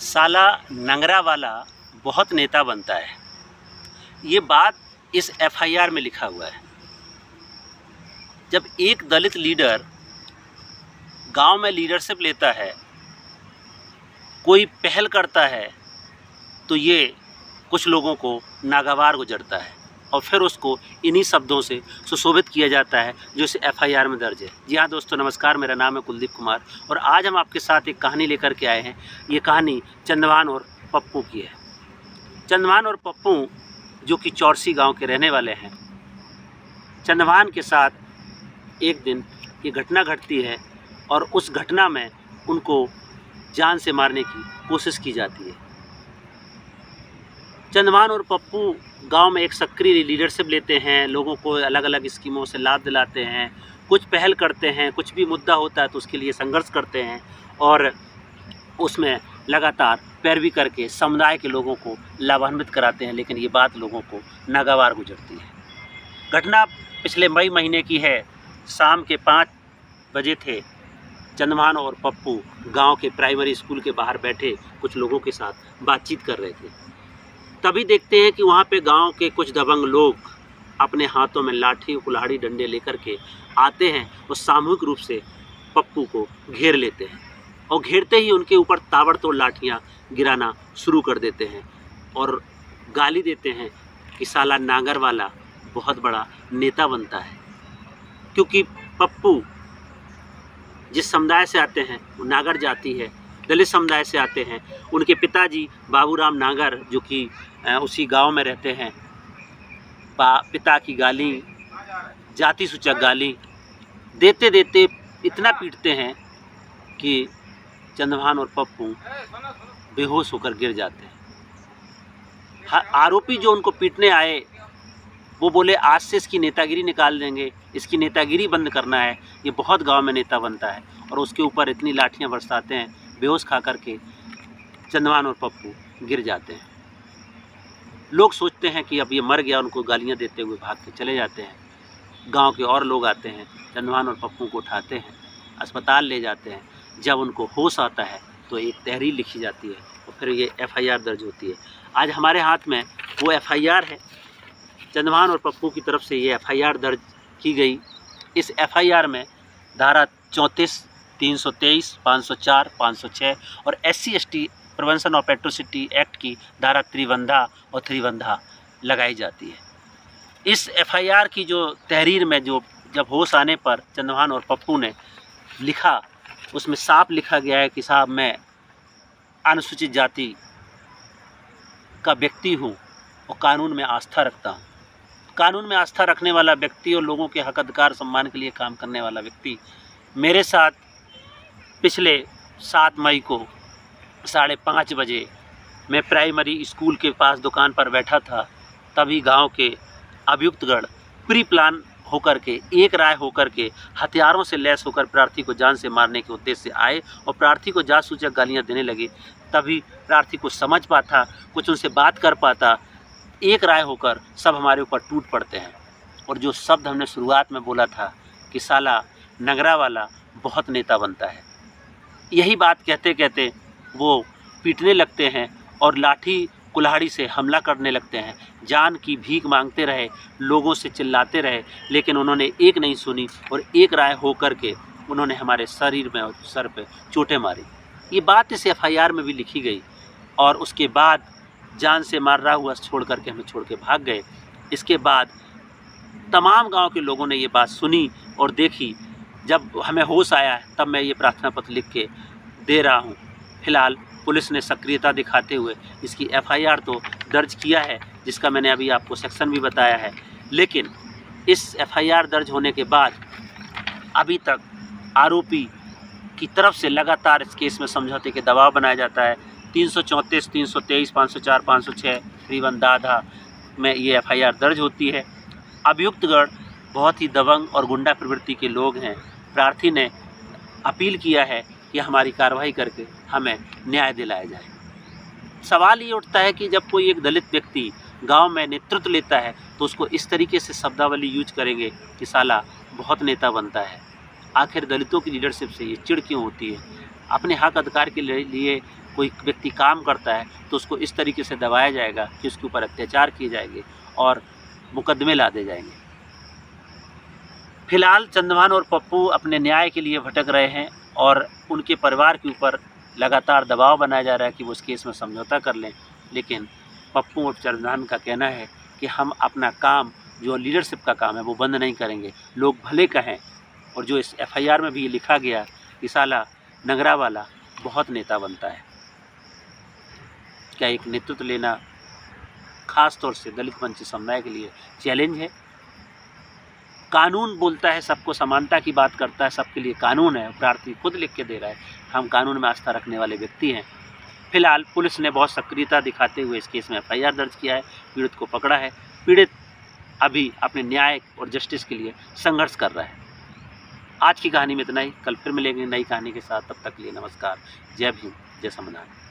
साला नंगरा वाला बहुत नेता बनता है। ये बात इस एफआईआर में लिखा हुआ है। जब एक दलित लीडर गांव में लीडरशिप लेता है, कोई पहल करता है, तो ये कुछ लोगों को नागवार गुजरता है और फिर उसको इन्हीं शब्दों से सुशोभित किया जाता है जो इस एफआईआर में दर्ज है। जी हाँ दोस्तों, नमस्कार। मेरा नाम है कुलदीप कुमार और आज हम आपके साथ एक कहानी लेकर के आए हैं। ये कहानी चंदवान और पप्पू की है। चंदवान और पप्पू जो कि चौरसी गांव के रहने वाले हैं। चंदवान के साथ एक दिन ये घटना घटती है और उस घटना में उनको जान से मारने की कोशिश की जाती है। चंदवान और पप्पू गांव में एक सक्रिय लीडरशिप लेते हैं, लोगों को अलग अलग स्कीमों से लाभ दिलाते हैं, कुछ पहल करते हैं, कुछ भी मुद्दा होता है तो उसके लिए संघर्ष करते हैं और उसमें लगातार पैरवी करके समुदाय के लोगों को लाभान्वित कराते हैं। लेकिन ये बात लोगों को नागवार गुजरती है। घटना पिछले मई महीने की है। शाम के 5 बजे थे। चंदवान और पप्पू गांव के प्राइमरी स्कूल के बाहर बैठे कुछ लोगों के साथ बातचीत कर रहे थे। तभी देखते हैं कि वहाँ पे गांव के कुछ दबंग लोग अपने हाथों में लाठी, कुल्हाड़ी, डंडे लेकर के आते हैं और सामूहिक रूप से पप्पू को घेर लेते हैं और घेरते ही उनके ऊपर ताबड़तोड़ लाठियाँ गिराना शुरू कर देते हैं और गाली देते हैं कि साला नागर वाला बहुत बड़ा नेता बनता है। क्योंकि पप्पू जिस समुदाय से आते हैं वो नागर जाति है, दलित समुदाय से आते हैं। उनके पिताजी बाबूराम नागर जो कि उसी गांव में रहते हैं, पिता की गाली, जाति सूचक गाली देते देते इतना पीटते हैं कि चंदवान और पप्पू बेहोश होकर गिर जाते हैं। आरोपी जो उनको पीटने आए वो बोले आज से इसकी नेतागिरी निकाल देंगे, इसकी नेतागिरी बंद करना है, ये बहुत गांव में नेता बनता है। और उसके ऊपर इतनी लाठियां बरसाते हैं, बेहोश खा करके चंदवान और पप्पू गिर जाते हैं। लोग सोचते हैं कि अब ये मर गया, उनको गालियां देते हुए भाग के चले जाते हैं। गांव के और लोग आते हैं, चंदवान और पप्पू को उठाते हैं, अस्पताल ले जाते हैं। जब उनको होश आता है तो एक तहरीर लिखी जाती है और फिर ये एफआईआर दर्ज होती है। आज हमारे हाथ में वो एफआईआर है। चंदवान और पप्पू की तरफ से ये एफआईआर दर्ज की गई। इस एफआईआर में धारा 34, 323, 504, 506 और SC/ST prevention of atrocity act की धारा 53 और 53 लगाई जाती है। इस एफआईआर की जो तहरीर में जो जब होश आने पर चंदवान और पप्पू ने लिखा, उसमें साफ लिखा गया है कि साहब मैं अनुसूचित जाति का व्यक्ति हूँ और कानून में आस्था रखता हूँ। कानून में आस्था रखने वाला व्यक्ति और लोगों के हक अधिकार सम्मान के लिए काम करने वाला व्यक्ति मेरे साथ पिछले 7 मई को 5:30 बजे मैं प्राइमरी स्कूल के पास दुकान पर बैठा था। तभी गांव के अभियुक्तगण प्री प्लान होकर के, एक राय होकर के, हथियारों से लैस होकर प्रार्थी को जान से मारने के उद्देश्य से आए और प्रार्थी को जात सूचक गालियाँ देने लगे। तभी प्रार्थी को समझ पाता, कुछ उनसे बात कर पाता, एक राय होकर सब हमारे ऊपर टूट पड़ते हैं। और जो शब्द हमने शुरुआत में बोला था कि साला नगरा वाला बहुत नेता बनता है, यही बात कहते कहते वो पीटने लगते हैं और लाठी कुल्हाड़ी से हमला करने लगते हैं। जान की भीख मांगते रहे, लोगों से चिल्लाते रहे, लेकिन उन्होंने एक नहीं सुनी और एक राय होकर के उन्होंने हमारे शरीर में और सर पे चोटें मारी। ये बात इस एफआईआर में भी लिखी गई और उसके बाद जान से मार रहा हुआ छोड़ करके हमें छोड़ के भाग गए। इसके बाद तमाम गांव के लोगों ने ये बात सुनी और देखी। जब हमें होश आया तब मैं ये प्रार्थना पत्र लिख के दे रहा हूँ। फिलहाल पुलिस ने सक्रियता दिखाते हुए इसकी एफआईआर तो दर्ज किया है, जिसका मैंने अभी आपको सेक्शन भी बताया है। लेकिन इस एफआईआर दर्ज होने के बाद अभी तक आरोपी की तरफ से लगातार इस केस में समझौते के दबाव बनाया जाता है। 334, 323, 504, 506, 53 में ये एफआईआर दर्ज होती है। अभियुक्तगण बहुत ही दबंग और गुंडा प्रवृत्ति के लोग हैं। प्रार्थी ने अपील किया है कि हमारी कार्रवाई करके हमें न्याय दिलाया जाए। सवाल ये उठता है कि जब कोई एक दलित व्यक्ति गांव में नेतृत्व लेता है तो उसको इस तरीके से शब्दावली यूज करेंगे कि साला बहुत नेता बनता है। आखिर दलितों की लीडरशिप से ये चिढ़ क्यों होती है? अपने हक अधिकार के लिए कोई व्यक्ति काम करता है तो उसको इस तरीके से दबाया जाएगा कि उसके ऊपर अत्याचार किए जाएंगे और मुकदमे लादे जाएंगे। फिलहाल चंद्रभान और पप्पू अपने न्याय के लिए भटक रहे हैं और उनके परिवार के ऊपर लगातार दबाव बनाया जा रहा है कि वो इस केस में समझौता कर लें, लेकिन पप्पू और चंद्रभान का कहना है कि हम अपना काम, जो लीडरशिप का काम है, वो बंद नहीं करेंगे। लोग भले कहें, और जो इस FIR में भी ये लिखा गया कि साला नगरा वाला बहुत नेता बनता है। क्या एक नेतृत्व लेना खास तौर से दलित वंचित समुदाय के लिए चैलेंज है? कानून बोलता है, सबको समानता की बात करता है, सबके लिए कानून है। प्रार्थी खुद लिख के दे रहा है, हम कानून में आस्था रखने वाले व्यक्ति हैं। फिलहाल पुलिस ने बहुत सक्रियता दिखाते हुए इस केस में FIR दर्ज किया है, पीड़ित को पकड़ा है। पीड़ित अभी अपने न्याय और जस्टिस के लिए संघर्ष कर रहा है। आज की कहानी में इतना ही। कल फिर मिलेंगे नई कहानी के साथ। तब तक के लिए नमस्कार। जय भीम, जय संविधान।